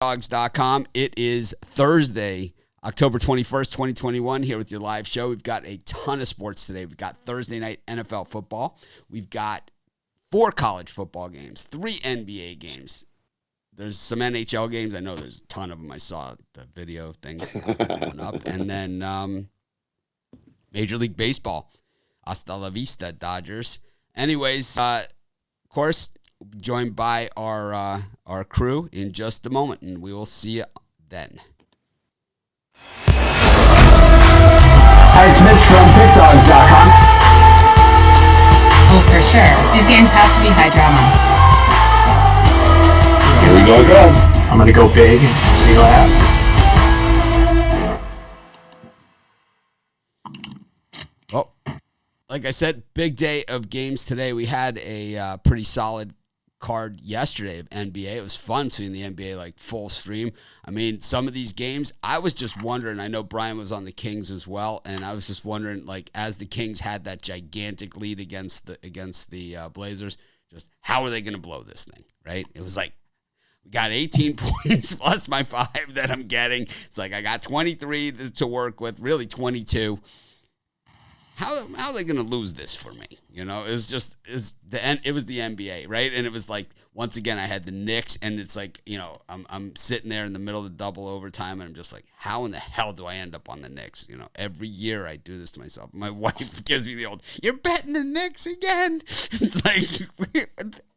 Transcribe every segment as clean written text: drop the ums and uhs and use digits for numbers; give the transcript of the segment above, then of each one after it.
PickDawgz.com. It is Thursday, October 21st, 2021, here with your live show. We've got a ton of sports today. We've got Thursday night NFL football. We've got 4 college football games, 3 NBA games. There's some NHL games. I know there's a ton of them. I saw the video things going up. And then Major League Baseball. Hasta la vista, Dodgers. Anyways, of course, joined by our crew in just a moment, and we will see you then. Hi, it's Mitch from PickDawgz.com. Oh, for sure. These games have to be high drama. Here we go again. I'm going to go big and see what happens. Well, like I said, big day of games today. We had a pretty solid card yesterday of NBA. It was fun seeing the NBA like full stream. I mean, some of these games, I was just wondering, I know Brian was on the Kings as well, and I was just wondering, like, as the Kings had that gigantic lead against the Blazers, just how are they going to blow this thing, right? It was like, we got 18 points plus my 5 that I'm getting. It's like I got 23 to work with, really 22. How are they going to lose this for me? You know, it was the NBA, right? And it was like, once again, I had the Knicks, and it's like, you know, I'm sitting there in the middle of the double overtime, and I'm just like, how in the hell do I end up on the Knicks? You know, every year I do this to myself. My wife gives me the old, you're betting the Knicks again. It's like,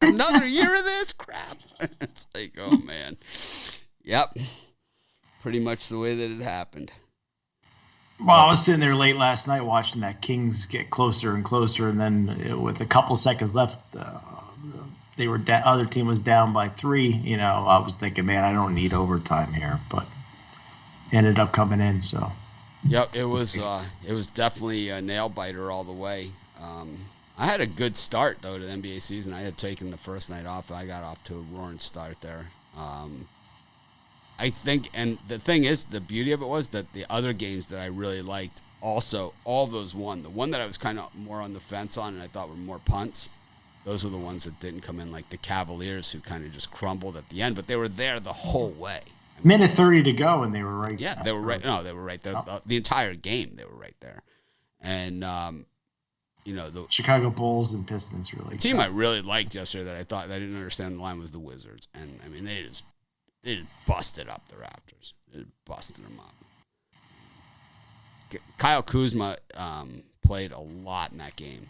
another year of this crap. It's like, oh man. Yep. Pretty much the way that it happened. Well, I was sitting there late last night watching that Kings get closer and closer, and then with a couple seconds left, other team was down by 3. You know, I was thinking, man, I don't need overtime here, but ended up coming in. So, yep, it was definitely a nail biter all the way. I had a good start though to the NBA season. I had taken the first night off. I got off to a roaring start there. I think, and the thing is, the beauty of it was that the other games that I really liked, also, all those won. The one that I was kind of more on the fence on and I thought were more punts, those were the ones that didn't come in, like the Cavaliers, who kind of just crumbled at the end, but they were there the whole way. I mean, minute 30 to go, and they were right. Yeah, they were right. No, they were right there. The entire game, they were right there. And, you know, the Chicago Bulls and Pistons really. The team I really liked yesterday that I thought that I didn't understand the line was the Wizards. And, I mean, they just busted up the Raptors. They busted them up. Kyle Kuzma played a lot in that game.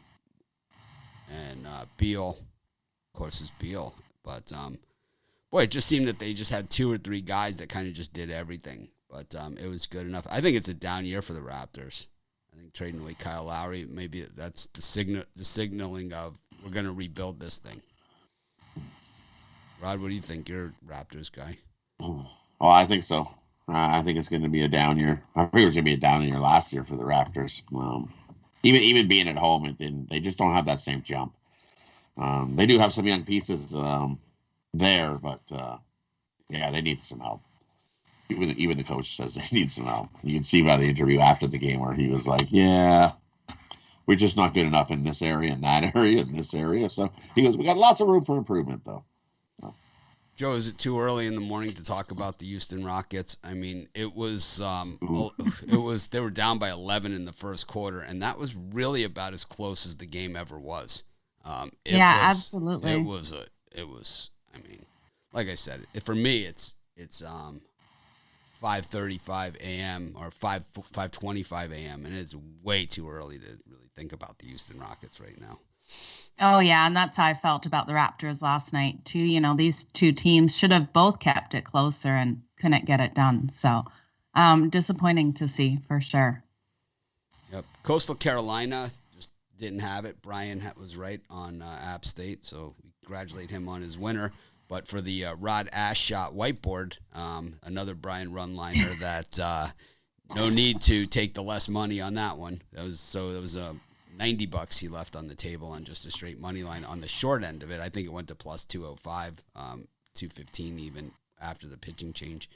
And Beal, of course, is Beal. But, boy, it just seemed that they just had 2 or 3 guys that kind of just did everything. But it was good enough. I think it's a down year for the Raptors. I think trading away Kyle Lowry, maybe that's the signaling of we're going to rebuild this thing. Rod, what do you think? You're a Raptors guy. Oh, I think so. I think it's going to be a down year. I think it was going to be a down year last year for the Raptors. Even being at home, they just don't have that same jump. They do have some young pieces there, but yeah, they need some help. Even the coach says they need some help. You can see by the interview after the game where he was like, "Yeah, we're just not good enough in this area, and that area, and this area." So he goes, "We got lots of room for improvement, though." Joe, is it too early in the morning to talk about the Houston Rockets? I mean, it was they were down by 11 in the first quarter, and that was really about as close as the game ever was. Absolutely. It was. I mean, like I said, for me, it's 5:35 a.m. or 5:25 a.m. and it's way too early to really think about the Houston Rockets right now. Oh, yeah, and that's how I felt about the Raptors last night, too. You know, these two teams should have both kept it closer and couldn't get it done. So, disappointing to see, for sure. Yep. Coastal Carolina just didn't have it. Brian was right on App State, so we congratulate him on his winner. But for the Rod Ash shot whiteboard, another Brian run-liner that no need to take the less money on that one. It was $90 he left on the table on just a straight money line on the short end of it. I think it went to plus 205, 215 even after the pitching change.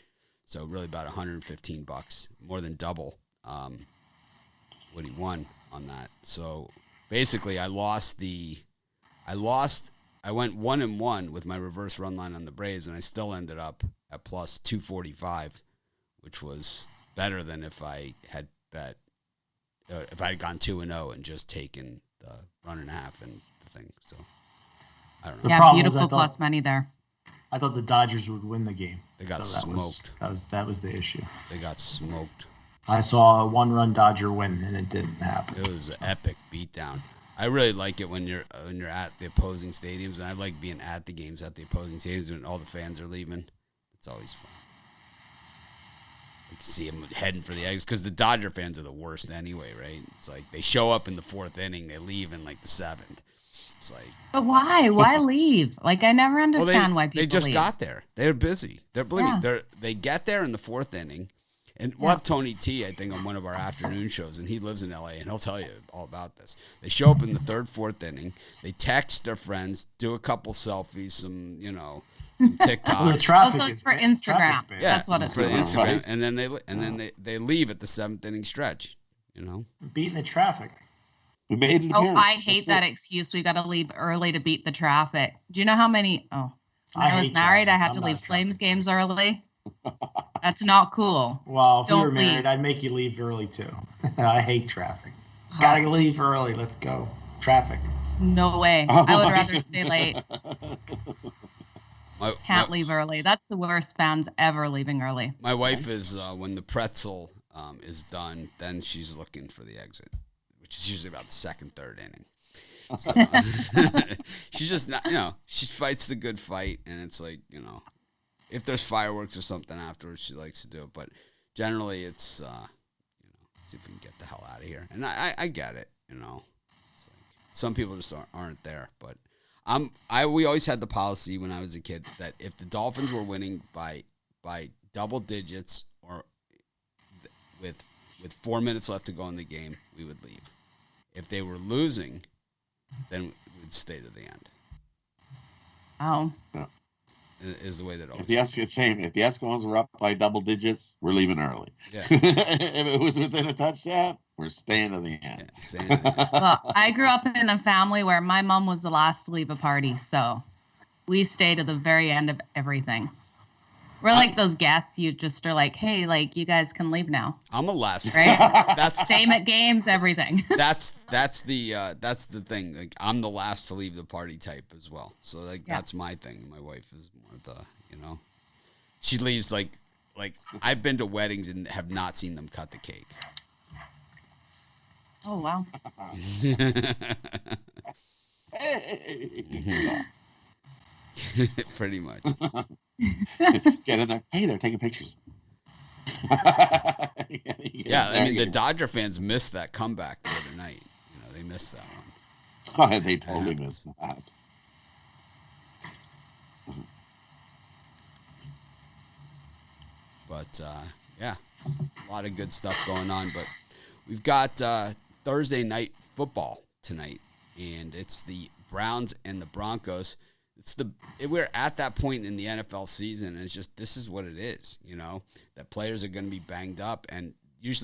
So really about $115, more than double what he won on that. So basically I I went 1-1 with my reverse run line on the Braves, and I still ended up at plus 245, which was better than if I had bet if I had gone 2-0 and just taken the 1.5 and the thing. So I don't know. Yeah, beautiful plus money there. I thought the Dodgers would win the game. They got So smoked. That was the issue. They got smoked. I saw a 1-run Dodger win, and it didn't happen. It was an epic beatdown. I really like it when you're at the opposing stadiums, and I like being at the games at the opposing stadiums when all the fans are leaving. It's always fun. You can see them heading for the eggs because the Dodger fans are the worst anyway, right? It's like they show up in the 4th inning, they leave in like the 7th. It's like, but why? Why leave? Like I never understand why people. They just leave. got there. They're busy. They get there in the 4th inning, and we'll have Tony T, I think, on one of our afternoon shows, and he lives in LA, and he'll tell you all about this. They show up in the 3rd, 4th inning. They text their friends, do a couple selfies, some TikToks. So it's for Instagram. Yeah, that's what it's for for. Instagram, and then they leave at the 7th inning stretch. Beating the traffic. We made it. Oh, I hate that excuse. We got to leave early to beat the traffic. Do you know how many? Oh, when I was married, I had to leave Flames games early. That's not cool. Well, if you were Don't married, leave. I'd make you leave early too. I hate traffic. Gotta leave early. Let's go. Traffic. No way. I would rather stay late. Can't leave early. That's the worst. Fans ever leaving early. My wife is when the pretzel is done, then she's looking for the exit, which is usually about the 2nd, 3rd inning. So, she's just not, she fights the good fight, and it's like, if there's fireworks or something afterwards, she likes to do it. But generally, it's, see if we can get the hell out of here. And I get it, It's like some people just aren't there. But we always had the policy when I was a kid that if the Dolphins were winning by double digits or with 4 minutes left to go in the game, we would leave. If they were losing, then we'd stay to the end. Oh. Yeah. Is the way that always. If the Eskimos were up by double digits, we're leaving early. Yeah. If it was within a touchdown, we're staying to the end. Yeah, staying to the end. Well, I grew up in a family where my mom was the last to leave a party, so we stay to the very end of everything. We're like those guests. You just are like, hey, like you guys can leave now. I'm a last. Right? That's same at games, everything. that's the thing. Like I'm the last to leave the party type as well. So that's my thing. My wife is more the she leaves like I've been to weddings and have not seen them cut the cake. Oh wow. Pretty much. Get in there. Hey, they're taking pictures. Yeah, I mean the Dodger fans missed that comeback the other night. They missed that one. They totally missed that. But a lot of good stuff going on. But we've got Thursday night football tonight, and it's the Browns and the Broncos. We're at that point in the NFL season, and it's just this is what it is, that players are going to be banged up, and it's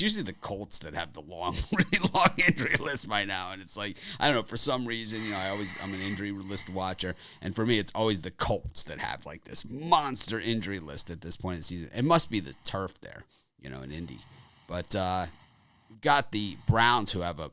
usually the Colts that have the really long injury list by now, and it's like I don't know, for some reason, I'm an injury list watcher, and for me it's always the Colts that have like this monster injury list at this point in the season. It must be the turf there, in Indy, but we've got the Browns who have a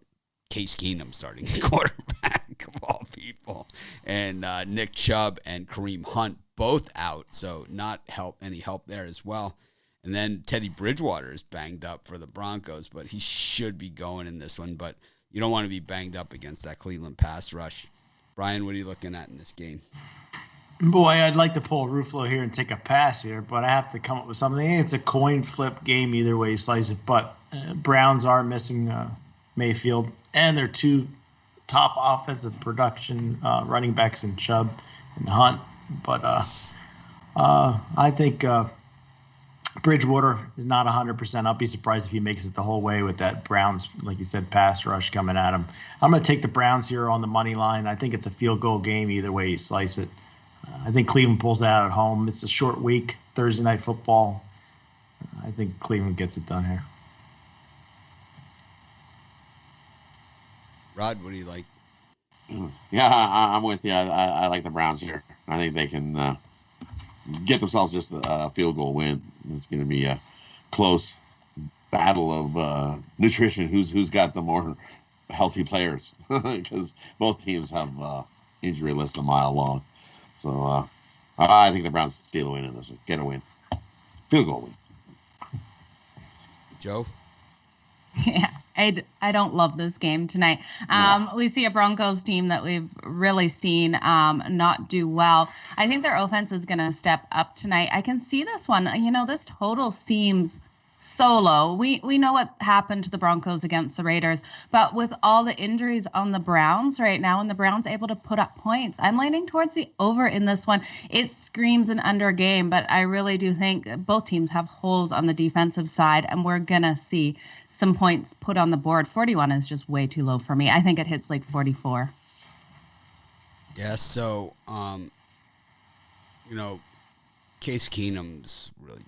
Case Keenum starting quarterback of all people, and Nick Chubb and Kareem Hunt both out, so not any help there as well. And then Teddy Bridgewater is banged up for the Broncos, but he should be going in this one. But you don't want to be banged up against that Cleveland pass rush. Brian, what are you looking at in this game? Boy, I'd like to pull a Ruffalo here and take a pass here, but I have to come up with something. It's a coin flip game either way you slice it, but Browns are missing Mayfield, and their two top offensive production running backs in Chubb and Hunt. But I think Bridgewater is not 100%. I'll be surprised if he makes it the whole way with that Browns, like you said, pass rush coming at him. I'm going to take the Browns here on the money line. I think it's a field goal game either way you slice it. I think Cleveland pulls it out at home. It's a short week, Thursday night football. I think Cleveland gets it done here. Rod, what do you like? Yeah, I'm with you. I like the Browns here. I think they can get themselves just a field goal win. It's going to be a close battle of nutrition. Who's got the more healthy players? Because both teams have injury lists a mile long. So I think the Browns steal a win in this one. Get a win. Field goal win. Joe? Yeah, I don't love this game tonight. We see a Broncos team that we've really seen not do well. I think their offense is going to step up tonight. I can see this one. This total seems so low. We know what happened to the Broncos against the Raiders, but with all the injuries on the Browns right now, and the Browns able to put up points, I'm leaning towards the over in this one. It screams an under game, but I really do think both teams have holes on the defensive side, and we're gonna see some points put on the board. 41 is just way too low for me. I think it hits like 44. Yeah, so Case Keenum's really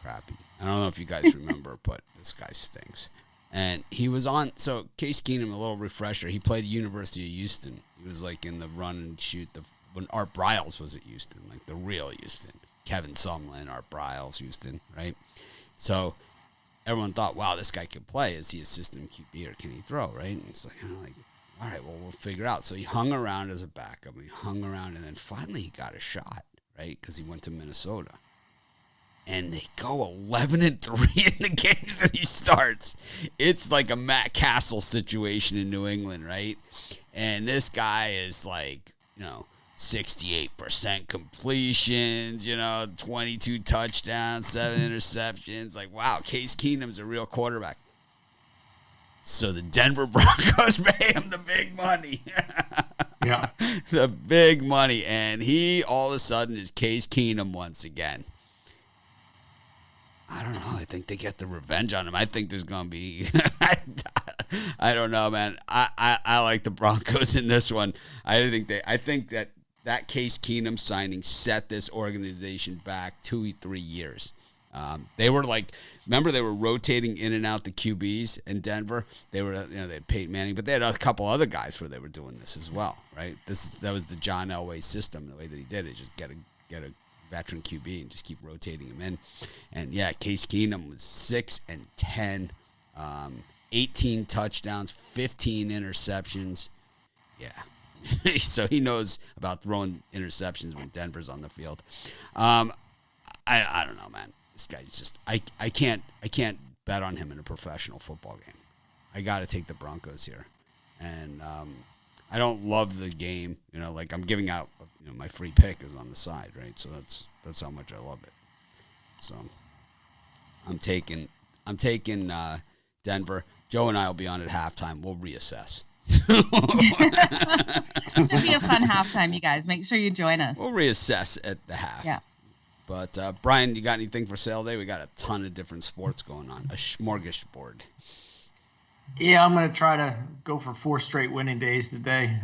crappy. I don't know if you guys remember, but this guy stinks. And he was on, so Case Keenum, a little refresher, he played the University of Houston. He was like in the run and shoot, when Art Briles was at Houston, like the real Houston. Kevin Sumlin, Art Briles, Houston, right? So everyone thought, wow, this guy can play. Is he a system QB or can he throw, right? And it's like, all right, well, we'll figure it out. So he hung around as a backup. He hung around, and then finally he got a shot, right? Because he went to Minnesota. And they go 11-3 in the games that he starts. It's like a Matt Castle situation in New England, right? And this guy is like, 68% completions, 22 touchdowns, 7 interceptions. Like, wow, Case Keenum's a real quarterback. So the Denver Broncos pay him the big money. Yeah. The big money. And he all of a sudden is Case Keenum once again. I don't know. I think they get the revenge on him. I think there's going to be I don't know, man. I like the Broncos in this one. I think that Case Keenum signing set this organization back 2-3 years. They were remember they were rotating in and out the QBs in Denver. They were, they had Peyton Manning, but they had a couple other guys where they were doing this as well, right? That was the John Elway system. The way that he did it, just get a veteran QB and just keep rotating him in. And yeah, Case Keenum was 6-10, 18 touchdowns, 15 interceptions. Yeah. So he knows about throwing interceptions when Denver's on the field. I don't know, man. This guy's just I can't bet on him in a professional football game. I got to take the Broncos here. And I don't love the game, I'm giving out, my free pick is on the side, right? So that's how much I love it. So I'm taking Denver. Joe and I will be on at halftime. We'll reassess. It should be a fun halftime, you guys. Make sure you join us. We'll reassess at the half. Yeah. But Brian, you got anything for sale today? We got a ton of different sports going on. A smorgasbord. Yeah, I'm going to try to go for 4 straight winning days today.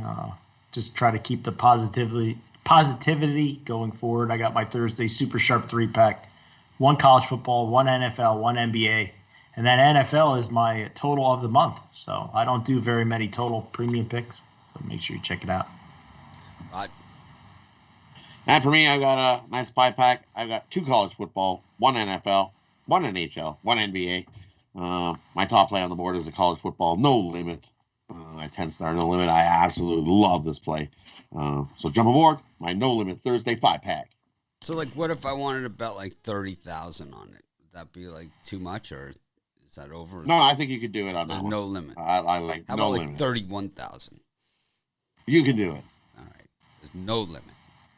Just try to keep the positivity going forward. I got my Thursday super sharp 3-pack, 1 college football, 1 NFL, 1 NBA. And that NFL is my total of the month. So I don't do very many total premium picks. So make sure you check it out. Rod. And for me, I got a nice 5-pack. I've got 2 college football, 1 NFL, 1 NHL, 1 NBA. My top play on the board is a college football no limit. My 10-star no limit. I absolutely love this play. So jump aboard. My no limit Thursday 5-pack. So what if I wanted to bet 30,000 on it? Would that be too much, or is that over? No, I think you could do it on that. There's one. no limit. I like How no about limit. 31,000? You can do it. All right. There's no limit.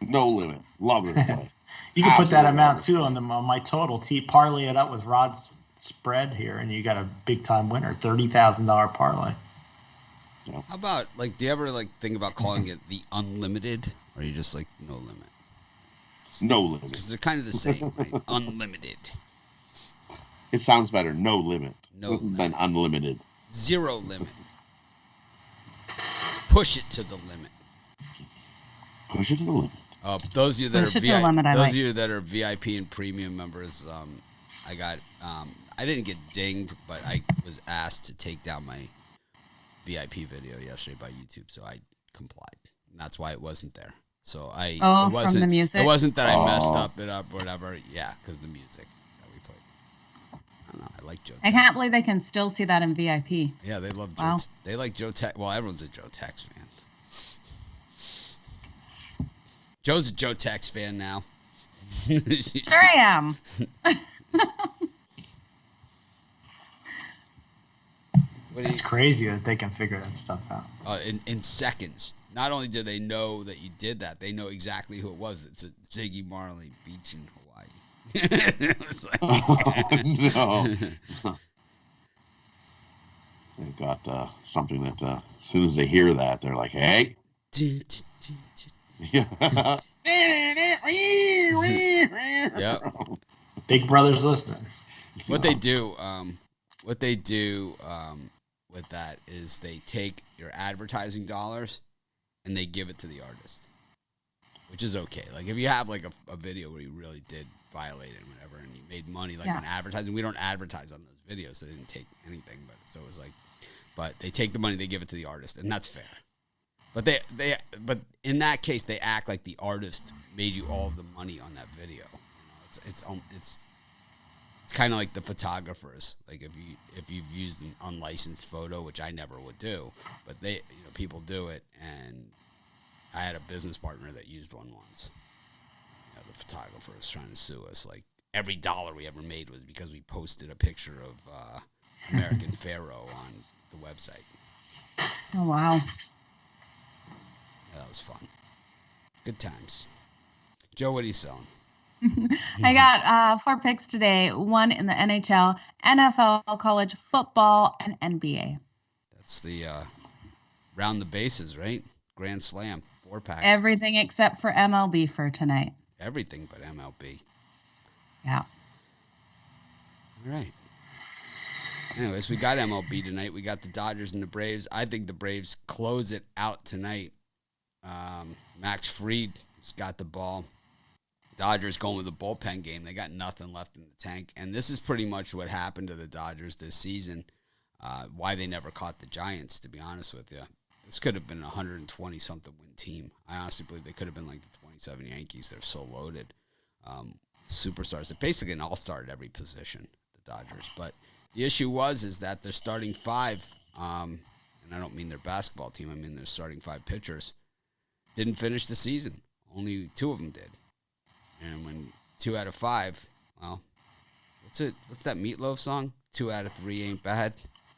No limit. Love this play. You can put that Absolutely amount love too this on my total. Parlay it up with Rod's spread here, and you got a big time winner, $30,000 parlay. How about do you ever think about calling it the unlimited, or are you just no limit? No limit. Because they're kind of the same, right? Unlimited. It sounds better. No limit. No than limit. unlimited. Zero limit. Push it to the limit. Push it to the limit. Those of you that Push are it to the limit, those like. of you that are VIP and premium members, I got I didn't get dinged, but I was asked to take down my VIP video yesterday by YouTube, so I complied. And that's why it wasn't there. So from the music? It wasn't that I messed up it up or whatever. Yeah, because the music that we played. I don't know. I like Joe. I can't believe they can still see that in VIP. Yeah, they love Wow. Joe. They like Joe Tex. Well, everyone's a Joe Tex fan. Joe's a Joe Tex fan now. Sure I am. It's crazy that they can figure that stuff out. In seconds. Not only do they know that you did that, they know exactly who it was. It's a Ziggy Marley beach in Hawaii. It was like, no. They got something that as soon as they hear that, they're like, hey. Yep. Big Brother's listening. What they do with that is they take your advertising dollars and they give it to the artist, which is okay. Like if you have like a video where you really did violate it and whatever, and you made money like on advertising, we don't advertise on those videos, so they didn't take anything. But so it was like, but they take the money, they give it to the artist, and that's fair. But but in that case, they act like the artist made you all the money on that video. You know, it's kind of like the photographers. Like if you've used an unlicensed photo, which I never would do, but people do it, and I had a business partner that used one once. You know, the photographer was trying to sue us. Like every dollar we ever made was because we posted a picture of American Pharaoh on the website. Oh wow. Yeah, that was fun. Good times. Joe, what are you selling? I got 4 picks today. 1 in the NHL, NFL, college football, and NBA. That's the round the bases, right? Grand Slam, 4-pack. Everything except for MLB for tonight. Everything but MLB. Yeah. All right. Anyways, we got MLB tonight. We got the Dodgers and the Braves. I think the Braves close it out tonight. Max Fried has got the ball. Dodgers going with a bullpen game. They got nothing left in the tank. And this is pretty much what happened to the Dodgers this season. Why they never caught the Giants, to be honest with you. This could have been a 120-something win team. I honestly believe they could have been like the 27 Yankees. They're so loaded. Superstars. They're basically an all-star at every position, the Dodgers. But the issue is that their starting 5, and I don't mean their basketball team, I mean their starting 5 pitchers, didn't finish the season. Only 2 of them did. And when 2 out of 5, well, what's that Meatloaf song? 2 out of 3 ain't bad,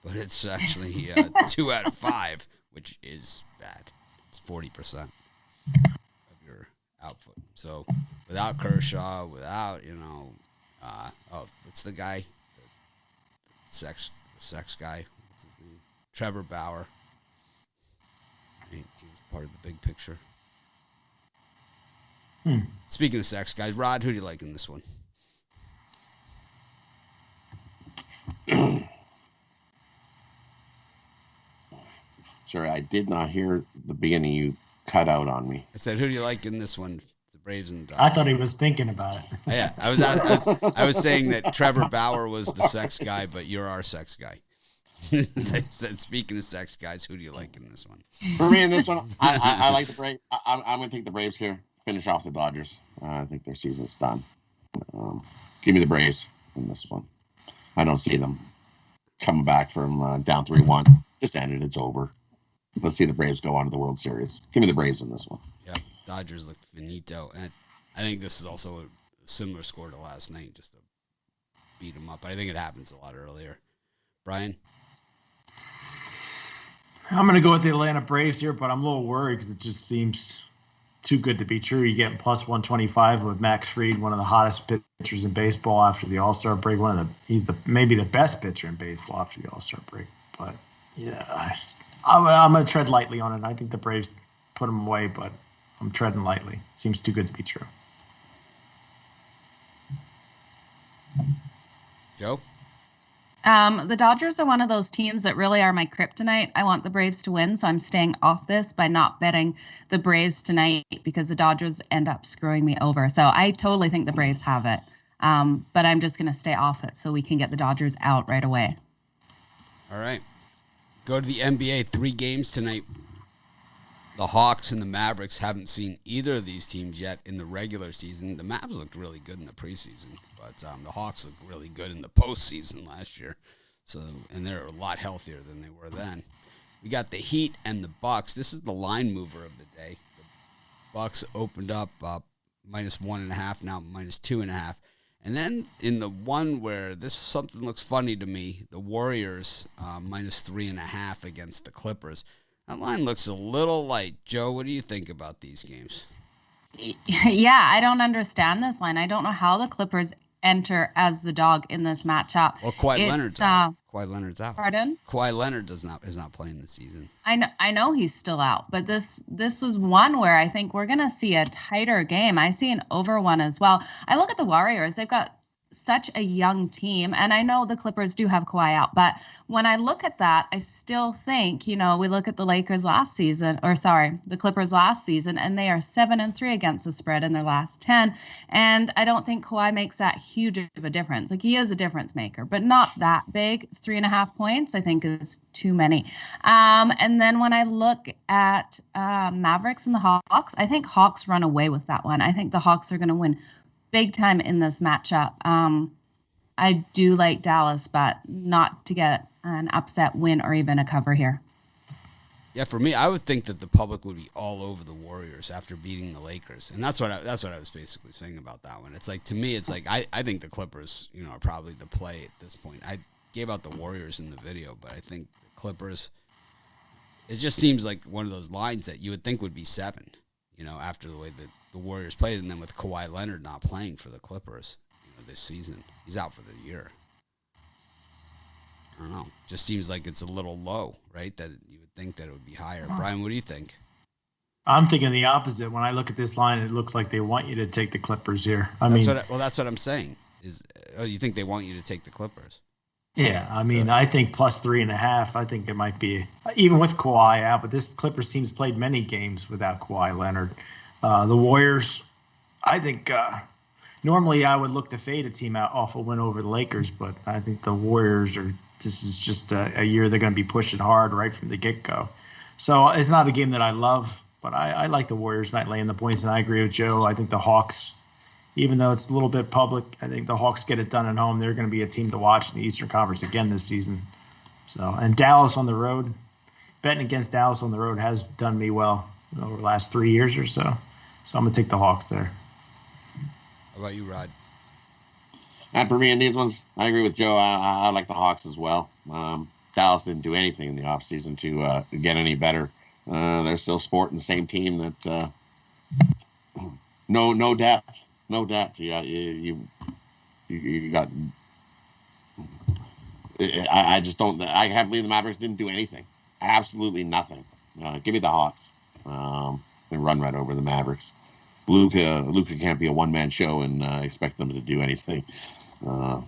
but it's actually 2 out of 5, which is bad. It's 40% of your output. So without Kershaw, without what's the guy, the sex guy, what's his name? Trevor Bauer. He was part of the big picture. Speaking of sex guys, Rod, who do you like in this one? Sorry, I did not hear the beginning. You cut out on me. I said, who do you like in this one? The Braves and the Dodgers. I thought he was thinking about it. Yeah, I was saying that Trevor Bauer was the sex guy, but you're our sex guy. I said, speaking of sex guys, who do you like in this one? For me in this one, I like the Braves. I'm going to take the Braves here. Finish off the Dodgers. I think their season's done. Give me the Braves in this one. I don't see them coming back from down 3-1. Just ended. It's over. Let's see the Braves go on to the World Series. Give me the Braves in this one. Yeah, Dodgers look finito. And I think this is also a similar score to last night, just to beat them up. But I think it happens a lot earlier. Brian? I'm going to go with the Atlanta Braves here, but I'm a little worried because it just seems too good to be true. You get plus 125 with Max Fried, one of the hottest pitchers in baseball after the All-Star break. He's maybe the best pitcher in baseball after the All-Star break. But yeah, I'm going to tread lightly on it. I think the Braves put him away, but I'm treading lightly. Seems too good to be true. Joe? The Dodgers are one of those teams that really are my kryptonite. I want the Braves to win, so I'm staying off this by not betting the Braves tonight because the Dodgers end up screwing me over. So I totally think the Braves have it, but I'm just going to stay off it so we can get the Dodgers out right away. All right. Go to the NBA. 3 games tonight. the Hawks and the Mavericks haven't seen either of these teams yet in the regular season. The Mavs looked really good in the preseason, but the Hawks looked really good in the postseason last year. So, and they're a lot healthier than they were then. We got the Heat and the Bucks. This is the line mover of the day. The Bucks opened up -1.5, now -2.5. And then in the one where something looks funny to me, the Warriors -3.5 against the Clippers. That line looks a little light. Joe, what do you think about these games? Yeah, I don't understand this line. I don't know how the Clippers enter as the dog in this matchup. Well, Kawhi Leonard's out. Kawhi Leonard's out. Pardon? Kawhi Leonard is not playing this season. I know he's still out, but this was one where I think we're going to see a tighter game. I see an over one as well. I look at the Warriors. They've got such a young team, and I know the Clippers do have Kawhi out, but when I look at that, I still think, we look at the the Clippers last season, and they are 7-3 against the spread in their last 10, and I don't think Kawhi makes that huge of a difference. Like, he is a difference maker, but not that big. 3.5 points, I think, is too many. And then when I look at Mavericks and the Hawks, I think Hawks run away with that one. I think the Hawks are going to win big time in this matchup. I do like Dallas, but not to get an upset win or even a cover here. Yeah, for me, I would think that the public would be all over the Warriors after beating the Lakers, and that's what I was basically saying about that one. It's like, to me, it's like I think the Clippers, are probably the play at this point. I gave out the Warriors in the video, but I think the Clippers. It just seems like one of those lines that you would think would be 7. After the way that the Warriors played, and then with Kawhi Leonard not playing for the Clippers, this season, he's out for the year. I don't know. Just seems like it's a little low, right? That you would think that it would be higher. Brian, what do you think? I'm thinking the opposite. When I look at this line, it looks like they want you to take the Clippers here. That's what I'm saying. You think they want you to take the Clippers? Yeah, I think +3.5. I think it might be, even with Kawhi out, but this Clippers team's played many games without Kawhi Leonard. The Warriors, I think normally I would look to fade a team out off a win over the Lakers, but I think the Warriors this is just a year they're going to be pushing hard right from the get-go. So it's not a game that I love, but I like the Warriors not laying the points, and I agree with Joe. I think the Hawks, even though it's a little bit public, I think the Hawks get it done at home. They're going to be a team to watch in the Eastern Conference again this season. And Dallas on the road, betting against Dallas on the road has done me well over the last 3 years or so. So I'm going to take the Hawks there. How about you, Rod? And for me in these ones, I agree with Joe. I like the Hawks as well. Dallas didn't do anything in the offseason to get any better. They're still sporting the same team that no depth. No depth. You got. I just don't. I can't believe the Mavericks didn't do anything. Absolutely nothing. Give me the Hawks. They run right over the Mavericks. Luka can't be a one-man show and expect them to do anything. I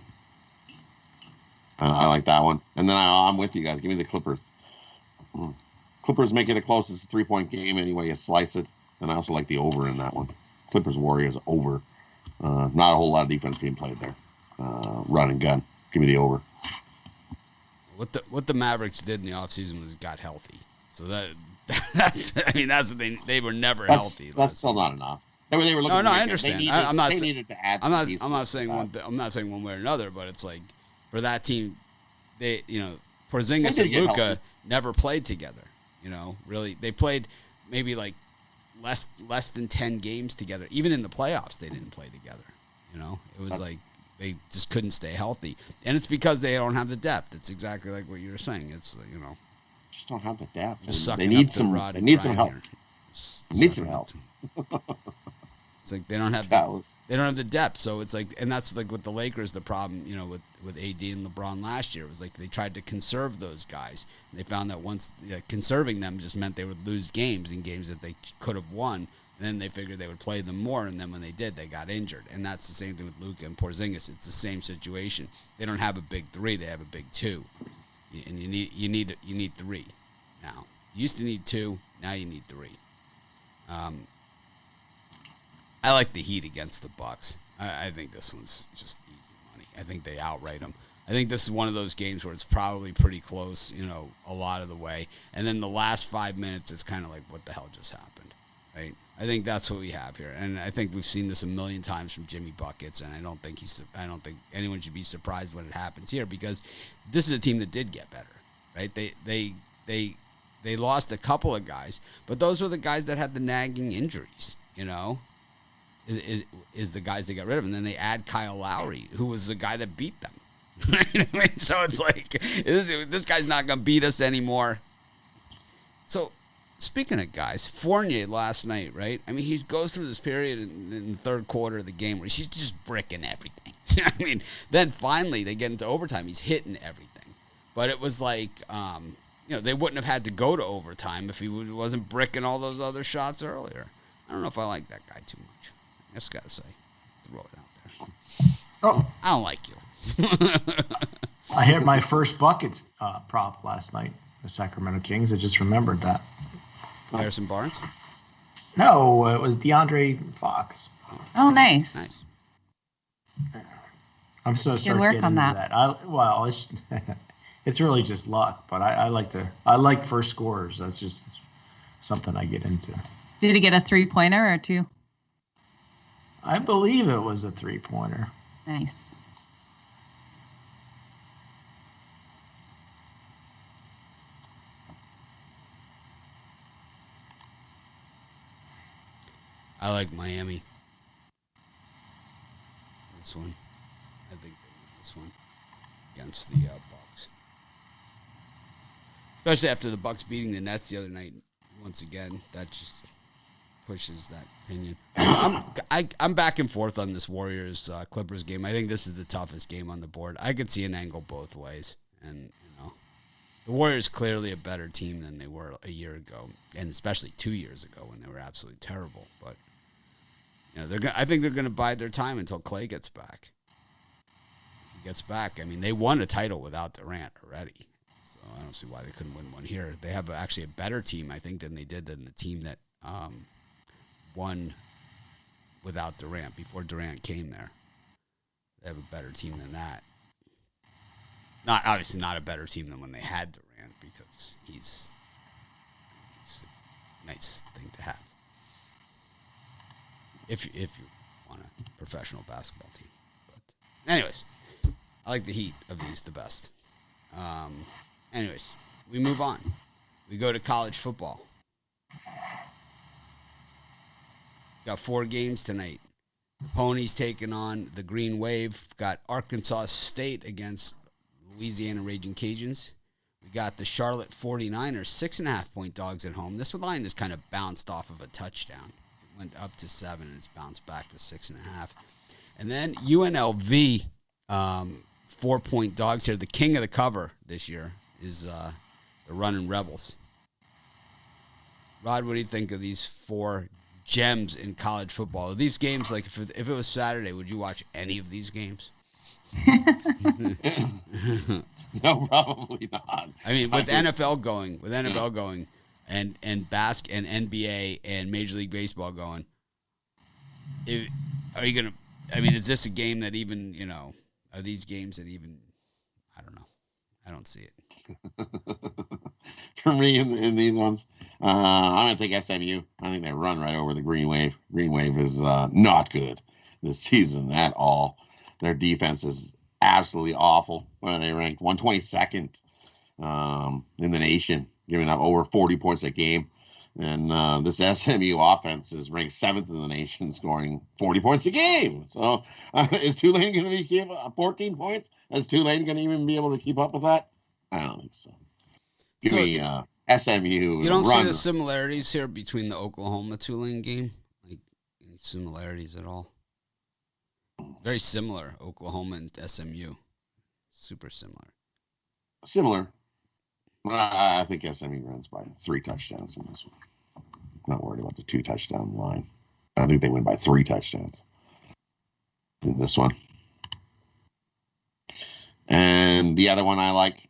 like that one. And then I'm with you guys. Give me the Clippers. Clippers make it the closest 3-point game anyway. You slice it. And I also like the over in that one. Clippers Warriors over. Not a whole lot of defense being played there. Run and gun. Give me the over. What the Mavericks did in the offseason was got healthy. So that's what they were never healthy. That's still not enough. They were looking. No, I understand. They needed to add. I'm not saying one. I'm not saying one way or another. But it's like for that team, Porzingis and Luka never played together. Really, they played maybe like less than 10 games together. Even in the playoffs, they didn't play together. It was like they just couldn't stay healthy, and it's because they don't have the depth. It's exactly like what you were saying. It's just don't have the depth. They need some help. They need some help. It's like they don't have the depth. So it's like, and that's like with the Lakers, the problem, with AD and LeBron last year, it was like they tried to conserve those guys. And they found that once conserving them just meant they would lose games in games that they could have won. And then they figured they would play them more, and then when they did, they got injured. And that's the same thing with Luka and Porzingis. It's the same situation. They don't have a big 3; they have a big 2, and you need 3 now. You used to need 2, now you need 3. I like the Heat against the Bucks. I think this one's just easy money. I think they outright them. I think this is one of those games where it's probably pretty close, a lot of the way. And then the last 5 minutes, it's kind of like, what the hell just happened, right? I think that's what we have here. And I think we've seen this a million times from Jimmy Buckets, and I don't think anyone should be surprised when it happens here, because this is a team that did get better, right? They lost a couple of guys, but those were the guys that had the nagging injuries, is the guys they got rid of. And then they add Kyle Lowry, who was the guy that beat them. So it's like, this guy's not going to beat us anymore. So speaking of guys, Fournier last night, right? I mean, he goes through this period in the third quarter of the game where he's just bricking everything. I mean, then finally they get into overtime. He's hitting everything. But it was like, they wouldn't have had to go to overtime if he wasn't bricking all those other shots earlier. I don't know if I like that guy too much. I just got to say, throw it out there. Oh, I don't like you. I hit my first buckets prop last night, the Sacramento Kings. I just remembered that. Harrison Barnes? No, it was DeAndre Fox. Oh, nice. I'm so Good start work getting on into that. It's really just luck, but I like first scorers. That's just something I get into. Did he get a 3-pointer or 2? I believe it was a 3-pointer. Nice. I like Miami. This one. I think they win this one against the Bucks. Especially after the Bucks beating the Nets the other night. Once again, that just pushes that opinion. I'm back and forth on this Warriors Clippers game. I think this is the toughest game on the board. I could see an angle both ways, and the Warriors clearly a better team than they were a year ago, and especially 2 years ago when they were absolutely terrible. But I think they're going to bide their time until Clay gets back. If he gets back, I mean, they won a title without Durant already, so I don't see why they couldn't win one here. They have actually a better team, I think, than they did than the team that won without Durant before Durant came there. They have a better team than that. Obviously not a better team than when they had Durant, because he's a nice thing to have if you want a professional basketball team. But anyways, I like the Heat of these the best. Anyways, we move on. We go to college football. Got 4 games tonight. The Ponies taking on the Green Wave. Got Arkansas State against Louisiana Raging Cajuns. We got the Charlotte 49ers 6.5-point dogs at home. This line is kind of bounced off of a touchdown. It went up to 7 and it's bounced back to 6.5. And then UNLV 4-point dogs here. The king of the cover this year is the Running Rebels. Rod, what do you think of these 4 gems in college football? Are these games, like if it was Saturday, would you watch any of these games? No, probably not. I mean, with NFL going, and NBA and Major League Baseball going, are you gonna? I mean, is this a game that even Are these games that even? I don't know. I don't see it. For me, in these ones, I'm gonna take SMU. I think they run right over the Green Wave. Green Wave is not good this season at all. Their defense is absolutely awful. They ranked 122nd in the nation, giving up over 40 points a game. And this SMU offense is ranked 7th in the nation, scoring 40 points a game. So is Tulane going to be keep 14 points? Is Tulane going to even be able to keep up with that? I don't think so. Give me SMU. You don't see the similarities here between the Oklahoma-Tulane game? Like, any similarities at all? Very similar, Oklahoma and SMU. Super similar. Similar. I think SMU runs by 3 touchdowns in this one. Not worried about the 2-touchdown line. I think they win by 3 touchdowns in this one. And the other one I like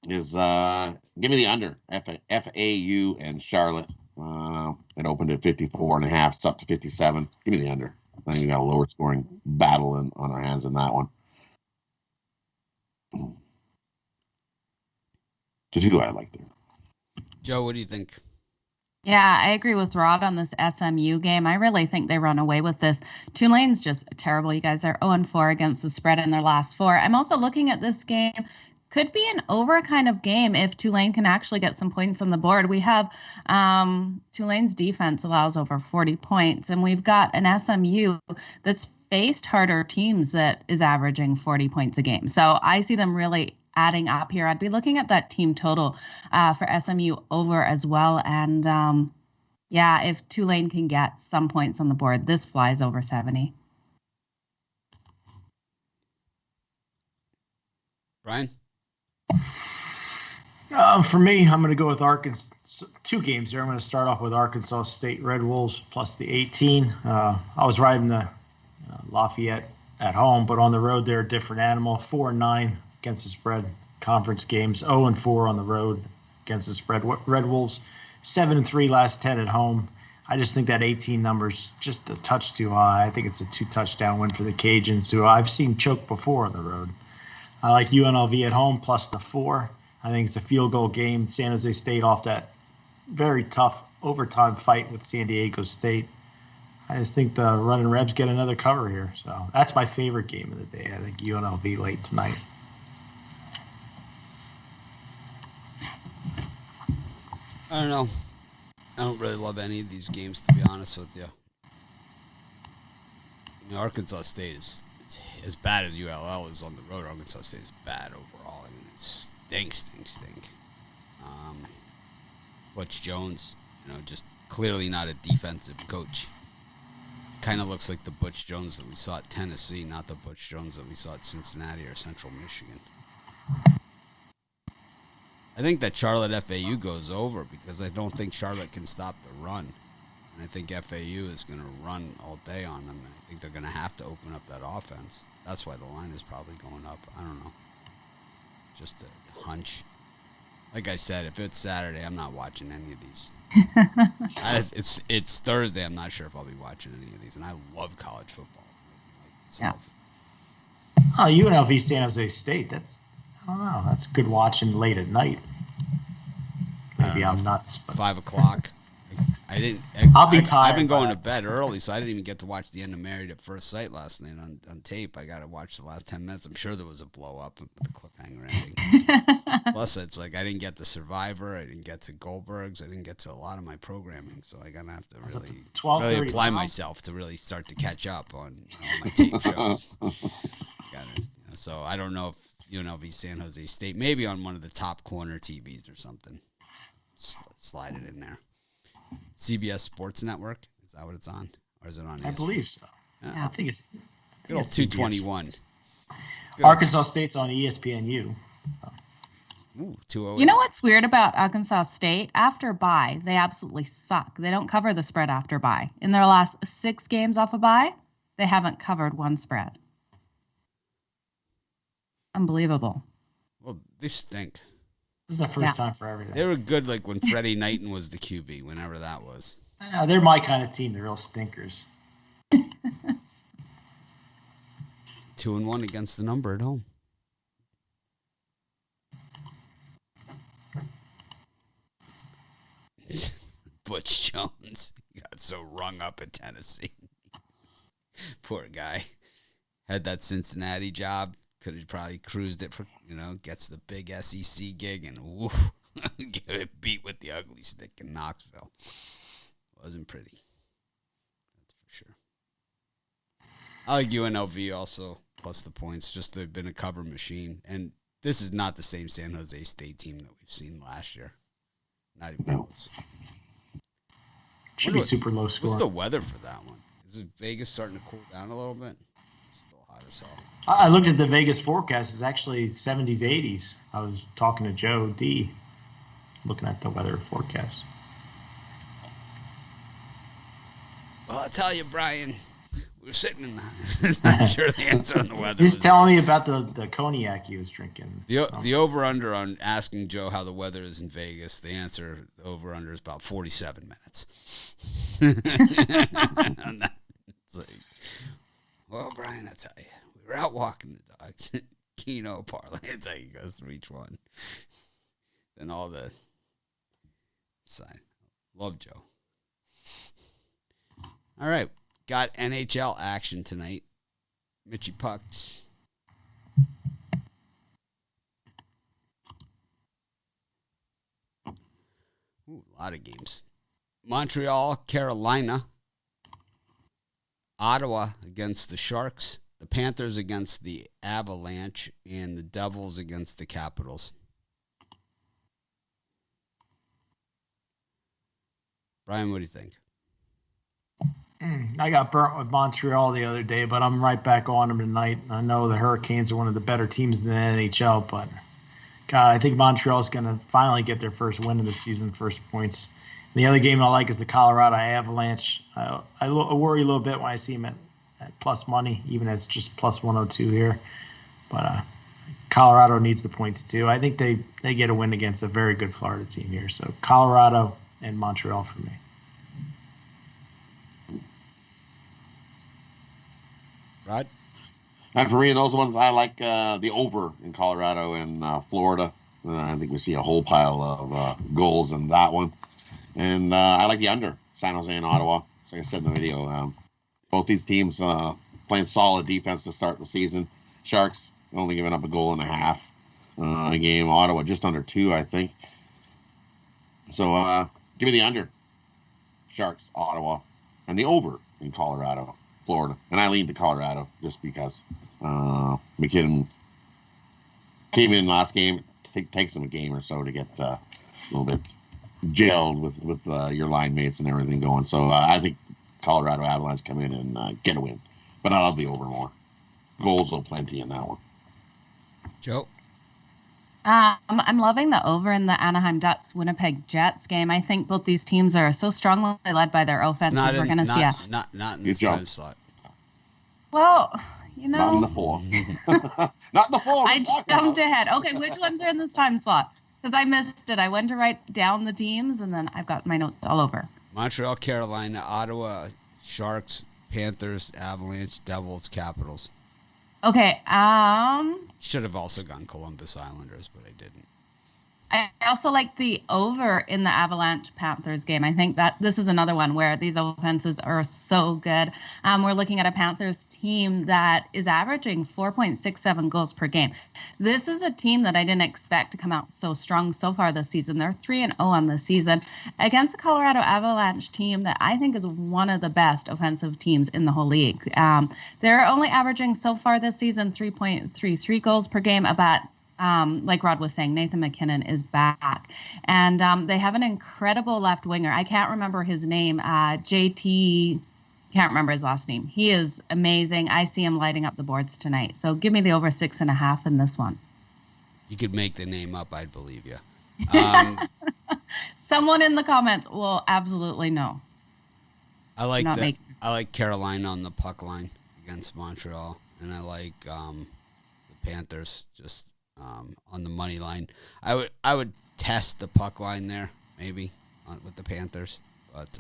is give me the under. FAU and Charlotte. It opened at 54.5. It's up to 57. Give me the under. I think we got a lower scoring battle on our hands in that one. The two I like there. Joe, what do you think? Yeah, I agree with Rod on this SMU game. I really think they run away with this. Tulane's just terrible. You guys are 0-4 against the spread in their last 4. I'm also looking at this game. Could be an over kind of game if Tulane can actually get some points on the board. We have Tulane's defense allows over 40 points, and we've got an SMU that's faced harder teams that is averaging 40 points a game. So I see them really adding up here. I'd be looking at that team total for SMU over as well. And yeah, if Tulane can get some points on the board, this flies over 70. Brian? For me, I'm going to go with Arkansas. 2 games here. I'm going to start off with Arkansas State Red Wolves plus the 18. I was riding the Lafayette at home, but on the road they're a different animal. 4-9 against the spread conference games. 0-4 on the road against the spread. Red Wolves 7-3 last 10 at home. I just think that 18 number's just a touch too high. I think it's a 2-touchdown win for the Cajuns, who I've seen choke before on the road. I like UNLV at home plus the 4. I think it's a field goal game. San Jose State off that very tough overtime fight with San Diego State. I just think the Running Rebs get another cover here. So that's my favorite game of the day. I think UNLV late tonight. I don't know. I don't really love any of these games, to be honest with you. Arkansas State is as bad as ULL is on the road. Arkansas State is bad overall. I mean, it's stink. Butch Jones, just clearly not a defensive coach. Kind of looks like the Butch Jones that we saw at Tennessee, not the Butch Jones that we saw at Cincinnati or Central Michigan. I think that Charlotte FAU goes over because I don't think Charlotte can stop the run. And I think FAU is going to run all day on them, and I think they're going to have to open up that offense. That's why the line is probably going up. I don't know. Just a hunch. Like I said, if it's Saturday, I'm not watching any of these. It's Thursday. I'm not sure if I'll be watching any of these, and I love college football. Yeah. Oh, UNLV San Jose State. I don't know. That's good watching late at night. Maybe I'm nuts. But 5 o'clock. I'll be tired. I've been going to bed early, so I didn't even get to watch the end of Married at First Sight last night on tape. I got to watch the last 10 minutes. I'm sure there was a blow up with the cliffhanger ending. Plus, it's like I didn't get to Survivor. I didn't get to Goldberg's. I didn't get to a lot of my programming, so I'm going to have to really apply myself to really start to catch up on my tape shows. So I don't know if UNLV San Jose State, maybe on one of the top corner TVs or something. Slide it in there. CBS Sports Network, is that what it's on, or is it on? I believe so. I think it's good old 221. Arkansas State's on ESPNU. Ooh, 208. You know what's weird about Arkansas State? After bye, they absolutely suck. They don't cover the spread after bye. In their last 6 games off a bye, they haven't covered one spread. Unbelievable. Well, they stink. This is the first time for everything. They were good like when Freddie Knighton was the QB, whenever that was. They're my kind of team. They're real stinkers. 2-1 against the number at home. Butch Jones got so rung up at Tennessee. Poor guy. Had that Cincinnati job. Could have probably cruised it for, gets the big SEC gig and woof, get it beat with the ugly stick in Knoxville. Wasn't pretty. That's for sure. I like UNLV also, plus the points. Just they've been a cover machine. And this is not the same San Jose State team that we've seen last year. Not even close. Should be super low score. What's the weather for that one? Is Vegas starting to cool down a little bit? Still hot as hell. I looked at the Vegas forecast. It's actually 70s, 80s. I was talking to Joe D, looking at the weather forecast. Well, I'll tell you, Brian, we were sitting in the... Not sure the answer on the weather. He's telling me about the cognac he was drinking. The over-under on asking Joe how the weather is in Vegas, the answer, the over-under, is about 47 minutes. It's like, well, Brian, I tell you. We're out walking the dogs. Keno Parlay. That's how he goes through each one. than all the side. Love Joe. All right. Got NHL action tonight. Mitchy Pucks. Ooh, a lot of games. Montreal, Carolina. Ottawa against the Sharks. The Panthers against the Avalanche. And the Devils against the Capitals. Brian, what do you think? I got burnt with Montreal the other day, but I'm right back on them tonight. I know the Hurricanes are one of the better teams in the NHL, but God, I think Montreal's going to finally get their first win of the season, first points. And the other game I like is the Colorado Avalanche. I worry a little bit when I see them at plus money, even as just plus 102 here. But Colorado needs the points too. I think they get a win against a very good Florida team here. So Colorado and Montreal for me. Rod? And for me, those ones, I like the over in Colorado and Florida. I think we see a whole pile of goals in that one. And I like the under, San Jose and Ottawa. Like I said in the video, both these teams playing solid defense to start the season. Sharks only giving up a goal and a half a game. Ottawa just under 2, I think. So give me the under, Sharks, Ottawa, and the over in Colorado, Florida. And I lean to Colorado just because McKinnon came in last game. Takes them a game or so to get a little bit gelled with your line mates and everything going. So I think Colorado Avalanche come in and get a win. But I love the over more. Goals will plenty in that one. Joe? I'm loving the over in the Anaheim Ducks Winnipeg Jets game. I think both these teams are so strongly led by their offenses. We're going to see not in this time slot. Well, you know. Not in the 4. Not in the 4. I jumped ahead. Okay, which ones are in this time slot? Because I missed it. I went to write down the teams, and then I've got my notes all over. Montreal, Carolina, Ottawa, Sharks, Panthers, Avalanche, Devils, Capitals. Okay. Should have also gone Columbus Islanders, but I didn't. I also like the over in the Avalanche Panthers game. I think that this is another one where these offenses are so good. We're looking at a Panthers team that is averaging 4.67 goals per game. This is a team that I didn't expect to come out so strong so far this season. They're 3-0 on the season against the Colorado Avalanche team that I think is one of the best offensive teams in the whole league. They're only averaging so far this season 3.33 goals per game, about like Rod was saying, Nathan McKinnon is back. And they have an incredible left winger. I can't remember his name. JT, can't remember his last name. He is amazing. I see him lighting up the boards tonight. So give me the over 6.5 in this one. You could make the name up. I'd believe you. Someone in the comments will absolutely know. I like Carolina on the puck line against Montreal. And I like the Panthers just on the money line. I would test the puck line there, maybe, with the Panthers. But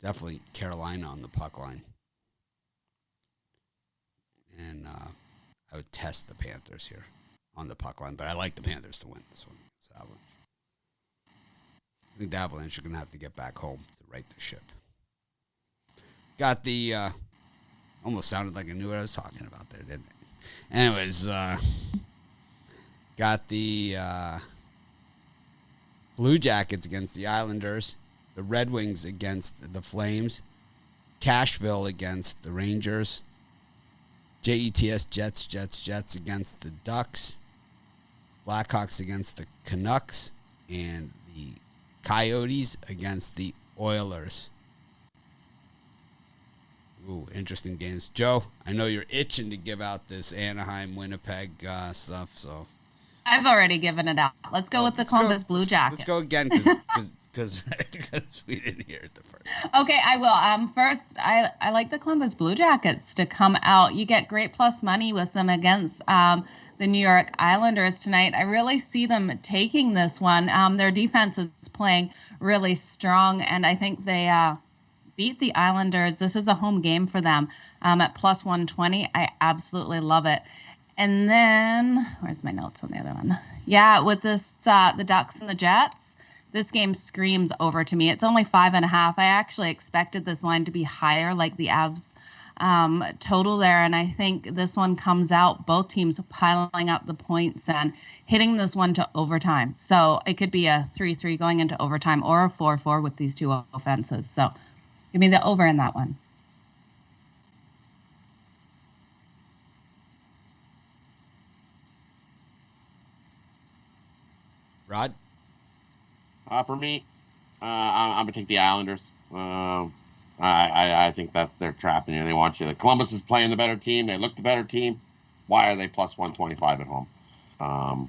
definitely Carolina on the puck line. And I would test the Panthers here on the puck line. But I like the Panthers to win this one. It's Avalanche. I think the Avalanche are going to have to get back home to right the ship. Got the... almost sounded like I knew what I was talking about there, didn't it? Anyways, got the Blue Jackets against the Islanders, the Red Wings against the Flames, Cashville against the Rangers, JETS Jets against the Ducks, Blackhawks against the Canucks, and the Coyotes against the Oilers. Ooh, interesting games. Joe, I know you're itching to give out this Anaheim-Winnipeg stuff, so. I've already given it out. Let's go with the Columbus Blue Jackets. Let's go again because we didn't hear it the first time. Okay, I will. First, I like the Columbus Blue Jackets to come out. You get great plus money with them against the New York Islanders tonight. I really see them taking this one. Their defense is playing really strong, and I think they beat the Islanders. This is a home game for them at plus 120. I absolutely love it. And then, where's my notes on the other one? Yeah, with this, the Ducks and the Jets, this game screams over to me. It's only 5.5. I actually expected this line to be higher, like the Avs total there. And I think this one comes out, both teams piling up the points and hitting this one to overtime. So it could be a 3-3 going into overtime or a 4-4 with these two offenses. So give me the over in that one. Rod? For me, I'm going to take the Islanders. I think that they're trapping you. They want you. Columbus is playing the better team. They look the better team. Why are they plus 125 at home?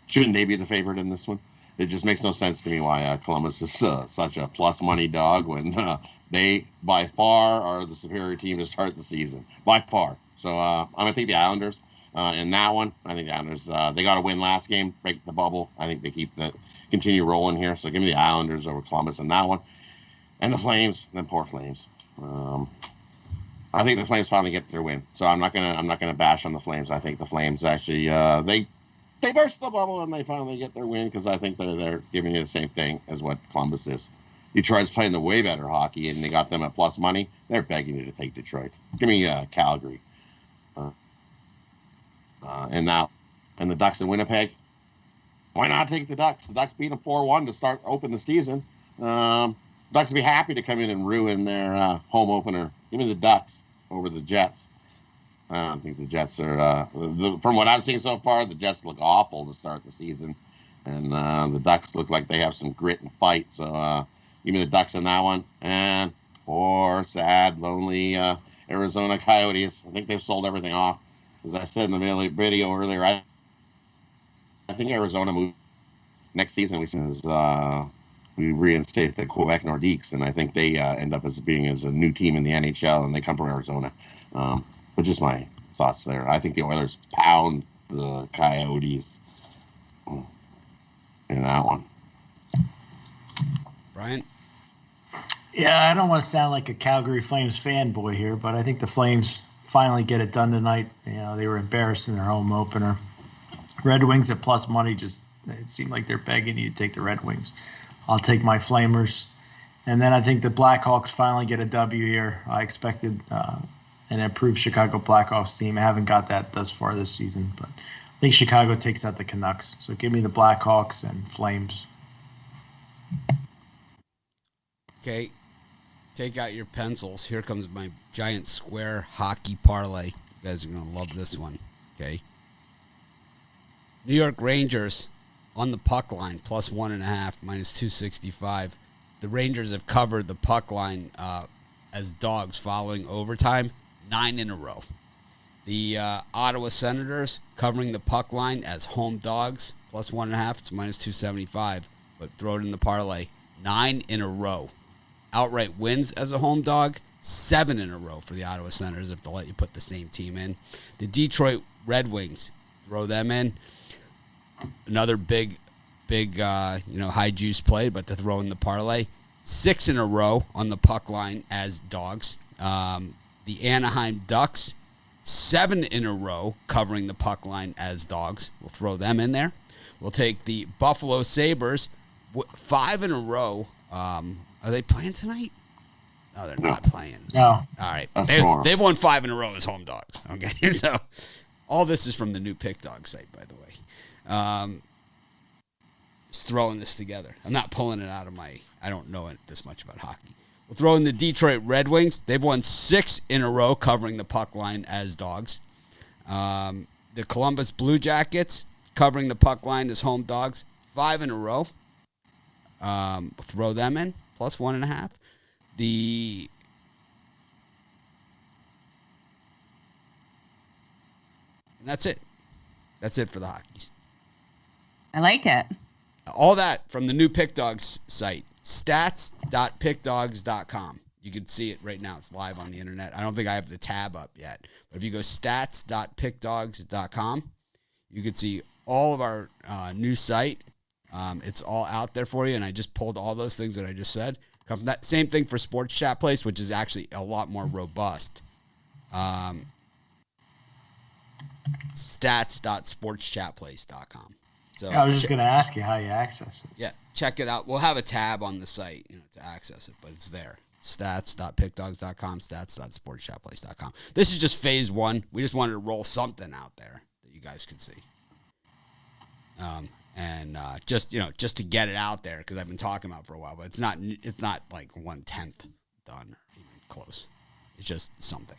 Shouldn't they be the favorite in this one? It just makes no sense to me why Columbus is such a plus money dog when they, by far, are the superior team to start the season. By far. So I'm going to take the Islanders. In that one, I think the Islanders, they got to win last game, break the bubble. I think they continue rolling here. So give me the Islanders over Columbus in that one. And the Flames, them poor Flames. I think the Flames finally get their win. So I'm not gonna bash on the Flames. I think the Flames actually they burst the bubble and they finally get their win because I think they're giving you the same thing as what Columbus is. Detroit's playing the way better hockey and they got them at plus money. They're begging you to take Detroit. Give me Calgary. And the Ducks in Winnipeg. Why not take the Ducks? The Ducks beat them 4-1 to open the season. Ducks would be happy to come in and ruin their home opener. Give me the Ducks over the Jets. I don't think the Jets are, from what I've seen so far, the Jets look awful to start the season. And the Ducks look like they have some grit and fight. So give me the Ducks in that one. And poor, sad, lonely Arizona Coyotes. I think they've sold everything off. As I said in the video earlier, I think Arizona moved next season. We reinstate the Quebec Nordiques, and I think they end up as a new team in the NHL, and they come from Arizona. But just my thoughts there. I think the Oilers pound the Coyotes in that one. Brian? Yeah, I don't want to sound like a Calgary Flames fanboy here, but I think the Flames finally get it done tonight. You know, they were embarrassed in their home opener. Red Wings at plus money, it seemed like they're begging you to take the Red Wings. I'll take my Flamers. And then I think the Blackhawks finally get a W here. I expected an improved Chicago Blackhawks team. I haven't got that thus far this season, but I think Chicago takes out the Canucks. So give me the Blackhawks and Flames. Okay. Take out your pencils. Here comes my giant square hockey parlay. You guys are going to love this one. Okay. New York Rangers on the puck line, plus 1.5, minus 265. The Rangers have covered the puck line as dogs following overtime 9 in a row. The Ottawa Senators covering the puck line as home dogs, plus 1.5. It's minus 275, but throw it in the parlay. 9 in a row. Outright wins as a home dog, 7 in a row for the Ottawa Senators if they'll let you put the same team in. The Detroit Red Wings, throw them in. Another big, high juice play, but to throw in the parlay. 6 in a row on the puck line as dogs. The Anaheim Ducks, 7 in a row covering the puck line as dogs. We'll throw them in there. We'll take the Buffalo Sabres, 5 in a row. Are they playing tonight? No, they're not playing. No. All right. They've won 5 in a row as home dogs. Okay. So all this is from the new PickDawgz site, by the way. Just throwing this together. I'm not pulling it out of I don't know this much about hockey. We'll throw in the Detroit Red Wings. They've won 6 in a row covering the puck line as dogs. The Columbus Blue Jackets covering the puck line as home dogs. 5 in a row. Throw them in. Plus 1.5. And that's it. That's it for the hockeys. I like it. All that from the new PickDawgz site, stats.pickdawgz.com. You can see it right now. It's live on the internet. I don't think I have the tab up yet. But if you go stats.pickdawgz.com, you can see all of our new site. It's all out there for you, and I just pulled all those things that I just said. Come from that same thing for Sports Chat Place, which is actually a lot more robust. stats.sportschatplace.com. So I was just going to ask you how you access it. yeah, check it out. We'll have a tab on the site, to access it, but it's there. Stats.pickdawgz.com, stats.sportschatplace.com. This is just phase 1. We just wanted to roll something out there that you guys could see. Just to get it out there, because I've been talking about it for a while, but it's not like 1/10 done or even close. It's just something.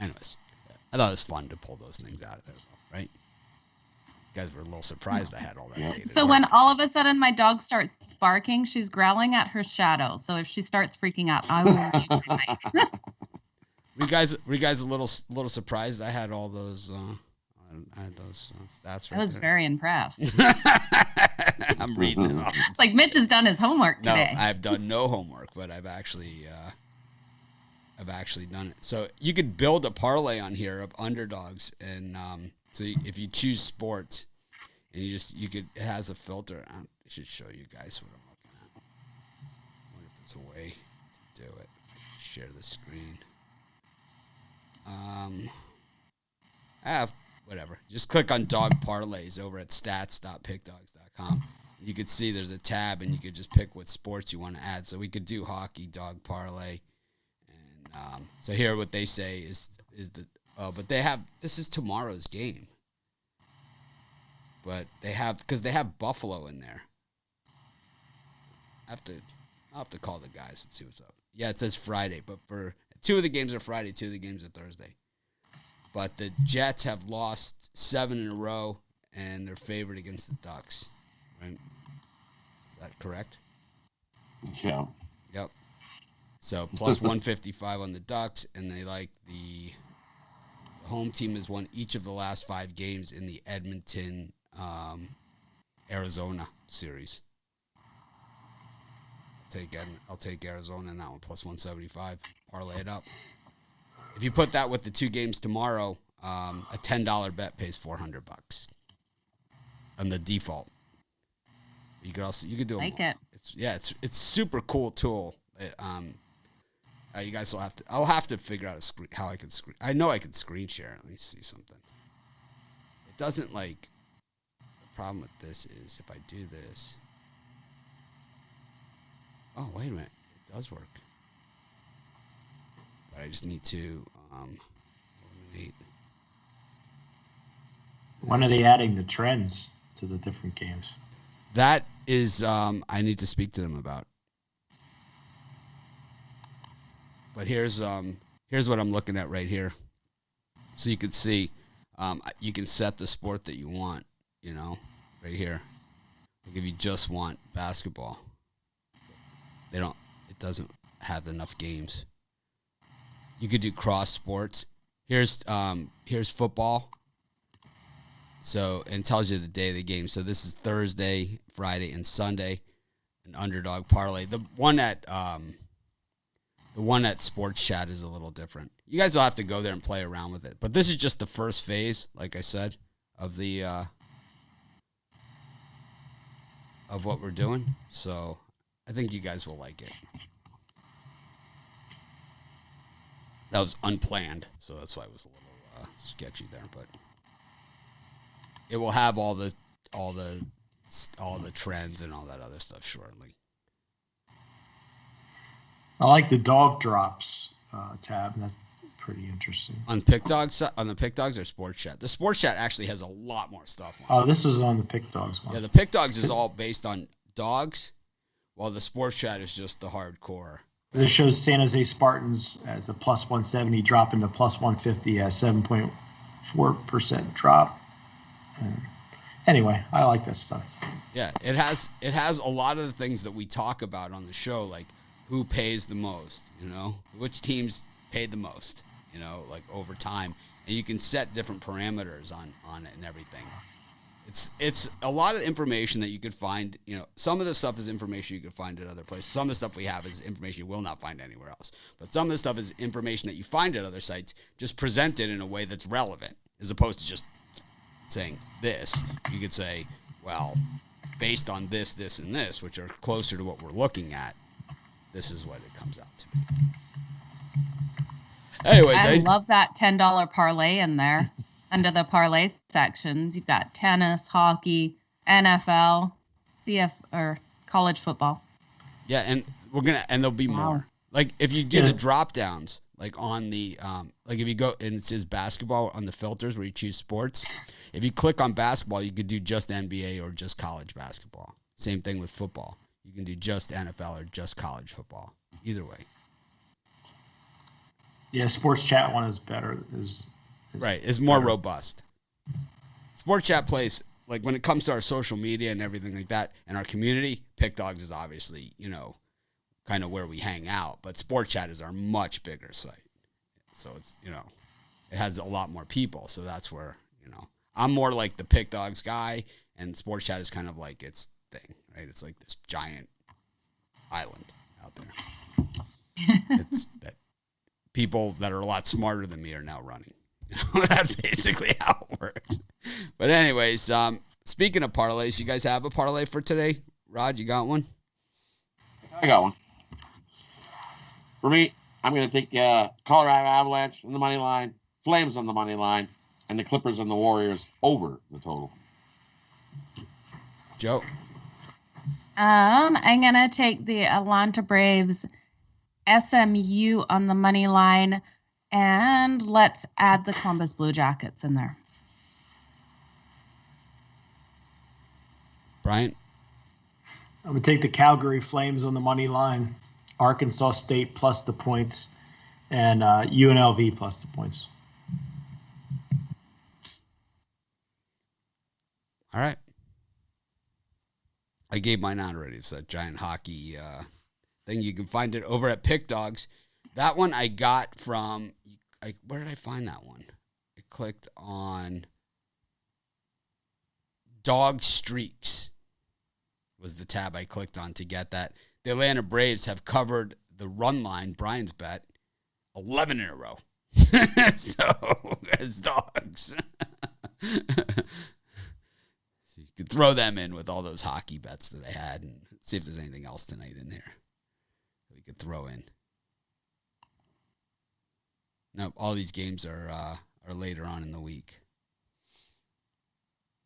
Anyways, I thought it was fun to pull those things out of there, right? You guys were a little surprised I had all that data. So when all of a sudden my dog starts barking, she's growling at her shadow. So if she starts freaking out, I will mute my mic. Were you guys a little surprised I had all those? I had those stats. Right, I was very impressed. I'm reading it off. It's like Mitch has done his homework today. No, I've done no homework, but I've actually done it. So you could build a parlay on here of underdogs, and so if you choose sports, and it has a filter. I should show you guys what I'm looking at. I wonder if there's a way to do it. Share the screen. Whatever. Just click on dog parlays over at stats.pickdawgz.com. You could see there's a tab, and you could just pick what sports you want to add. So we could do hockey, dog parlay. And so here what they say is but they have, this is tomorrow's game. But because they have Buffalo in there. I'll have to call the guys and see what's up. Yeah, it says Friday, but for 2 of the games are Friday, 2 of the games are Thursday. But the Jets have lost 7 in a row, and they're favored against the Ducks. Right? Is that correct? Yeah. Yep. So plus 155 on the Ducks, and they like the home team has won each of the last 5 games in the Edmonton, Arizona series. I'll take Arizona in that one, plus 175. Parlay it up. If you put that with the 2 games tomorrow, a $10 bet pays $400 on the default. You could do like it. It's super cool tool. You guys will have to. I'll have to figure out how I can screen. I know I can screen share. Let me see something. It doesn't like. The problem with this is if I do this. Oh wait a minute! It does work. But I just need to eliminate. When are they adding the trends to the different games? That is, I need to speak to them about. But here's what I'm looking at right here. So you can see, you can set the sport that you want, right here. Like if you just want basketball, it doesn't have enough games. You could do cross sports. Here's football. So, and it tells you the day of the game. So this is Thursday, Friday, and Sunday. An underdog parlay. The one at Sports Chat is a little different. You guys will have to go there and play around with it. But this is just the first phase, like I said, of the of what we're doing. So I think you guys will like it. That was unplanned, so that's why it was a little sketchy there. But it will have all the trends and all that other stuff shortly. I like the dog drops tab. That's pretty interesting. On the PickDawgz or Sports Chat? The Sports Chat actually has a lot more stuff on it. Oh, this was on the PickDawgz one. Yeah, the PickDawgz is all based on dogs, while the Sports Chat is just the hardcore. It shows San Jose Spartans as a plus 170 drop into plus 150 as 7.4% drop. Anyway, I like that stuff. Yeah, it has a lot of the things that we talk about on the show, like who pays the most, which teams paid the most, like over time, and you can set different parameters on it and everything. It's a lot of information that you could find. Some of the stuff is information you could find at other places. Some of the stuff we have is information you will not find anywhere else. But some of the stuff is information that you find at other sites, just presented in a way that's relevant, as opposed to just saying this. You could say, well, based on this, this, and this, which are closer to what we're looking at, this is what it comes out to be. Anyways, I love that $10 parlay in there. Under the parlay sections, you've got tennis, hockey, NFL, or college football. Yeah, and there'll be more. Like if you do the drop downs, like on the like if you go and it says basketball on the filters where you choose sports, if you click on basketball, you could do just NBA or just college basketball. Same thing with football. You can do just NFL or just college football. Either way. Yeah, sports chat one is better. Right, it's more robust. Sports chat plays, like when it comes to our social media and everything like that, and our community, PickDawgz is obviously, kind of where we hang out. But Sports Chat is our much bigger site. So it's, it has a lot more people. So that's where, I'm more like the PickDawgz guy, and Sports Chat is kind of like its thing, right? It's like this giant island out there. It's that people that are a lot smarter than me are now running. That's basically how it works. But anyways, speaking of parlays, you guys have a parlay for today? Rod, you got one? I got one. For me, I'm going to take Colorado Avalanche on the money line, Flames on the money line, and the Clippers and the Warriors over the total. Joe? I'm going to take the Atlanta Braves, SMU on the money line, and let's add the Columbus Blue Jackets in there. Brian? I'm going to take the Calgary Flames on the money line, Arkansas State plus the points, and UNLV plus the points. All right. I gave mine out already. It's that giant hockey thing. You can find it over at PickDawgz. That one I got from, where did I find that one? I clicked on Dog Streaks was the tab I clicked on to get that. The Atlanta Braves have covered the run line, Brian's bet, 11 in a row. So, as dogs. So you could throw them in with all those hockey bets that I had and see if there's anything else tonight in there that we could throw in. No, all these games are later on in the week.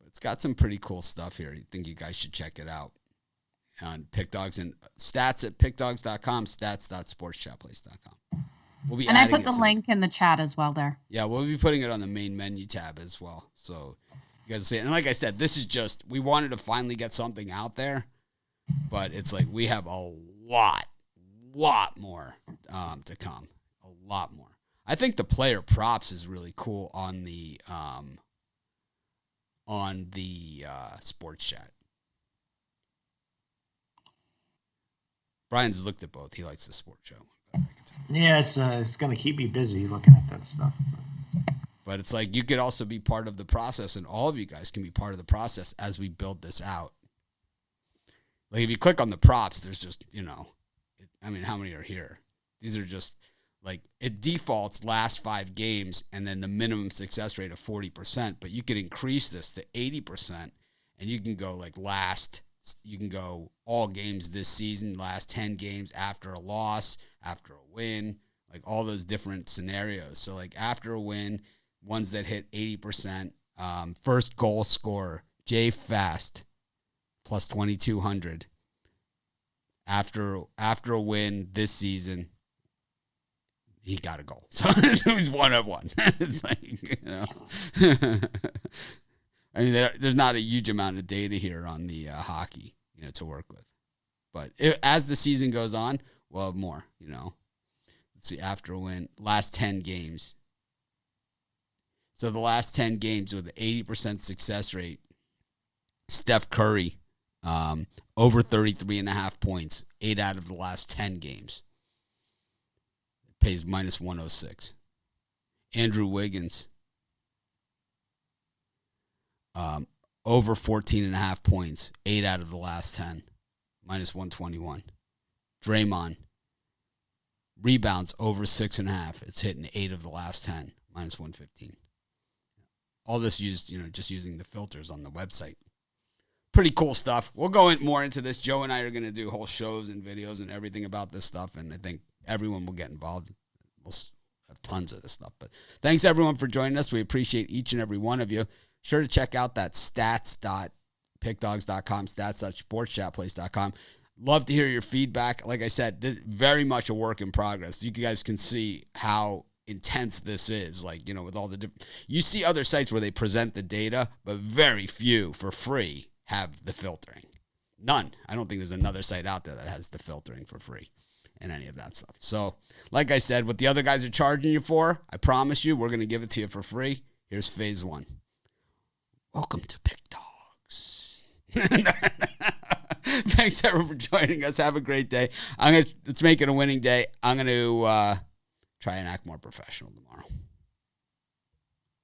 But it's got some pretty cool stuff here. I think you guys should check it out on PickDawgz, and stats at PickDawgz.com, stats.sportschatplace.com. We'll be and I put the link in the chat as well there. Yeah, we'll be putting it on the main menu tab as well. So you guys will see it. And like I said, this is just, we wanted to finally get something out there, but it's like we have a lot more to come. A lot more. I think the player props is really cool on the sports chat. Brian's looked at both. He likes the sports show. Yeah, it's going to keep me busy looking at that stuff. But it's like you could also be part of the process, and all of you guys can be part of the process as we build this out. Like if you click on the props, there's just, how many are here? These are just like it defaults last 5 games and then the minimum success rate of 40%, but you could increase this to 80% and you can go you can go all games this season, last 10 games, after a loss, after a win, like all those different scenarios. So like after a win, ones that hit 80%, first goal scorer, Jay Fast, plus 2,200. After a win this season, he got a goal. So he's 1 of 1. It's like, I mean, there's not a huge amount of data here on the hockey, to work with. But as the season goes on, we'll have more, Let's see, after a win, last 10 games. So the last 10 games with an 80% success rate, Steph Curry, over 33.5 points, 8 out of the last 10 games. It pays minus 106. Andrew Wiggins, over 14.5 points, 8 out of the last 10, minus 121. Draymond, rebounds over 6.5. It's hitting 8 of the last 10, minus 115. All this used, just using the filters on the website. Pretty cool stuff. We'll go more into this. Joe and I are going to do whole shows and videos and everything about this stuff, and I think everyone will get involved. have tons of this stuff. But thanks, everyone, for joining us. We appreciate each and every one of you. Sure to check out that stats.pickdawgz.com, stats.sportschatplace.com. Love to hear your feedback. Like I said, this is very much a work in progress. You guys can see how intense this is. Like, with all the different, you see other sites where they present the data, but very few for free have the filtering. None. I don't think there's another site out there that has the filtering for free and any of that stuff. So, like I said, what the other guys are charging you for, I promise you, we're going to give it to you for free. Here's phase 1. Welcome to PickDawgz. Thanks, everyone, for joining us. Have a great day. Let's make it a winning day. I'm going to try and act more professional tomorrow.